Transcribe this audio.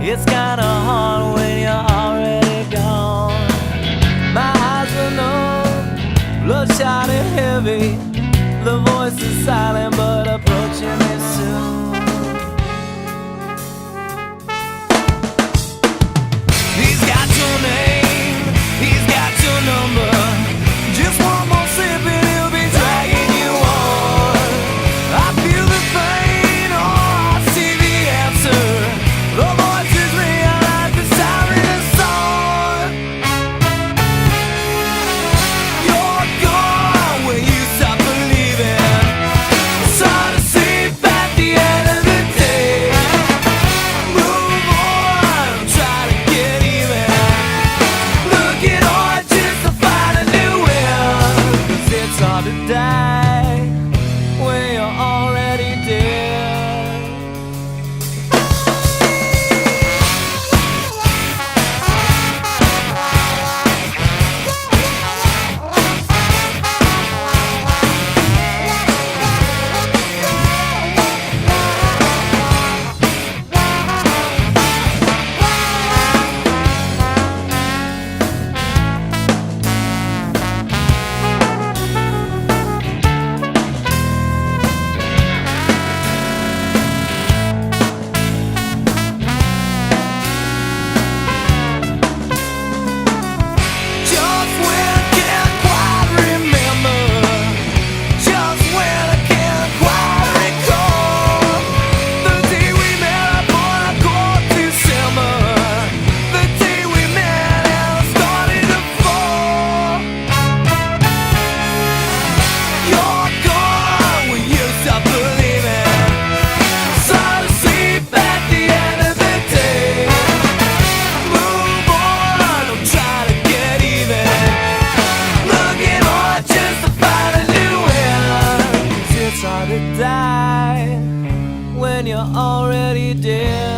It's kinda hard when you're already gone. My eyes are numb, bloodshot and heavy. The voice is silent but approaching me soon. He's got your name, he's got your number. Just one more sip and he'll be dragging you on. I feel the pain, oh, I see the answer. The voices realize the siren is on. You're gone when you stop believing. It's hard to sleep at the end of the day. Move on, try to get even. Looking on just to find a new end. 'Cause it's hard to die when you're already dead. Die when you're already dead.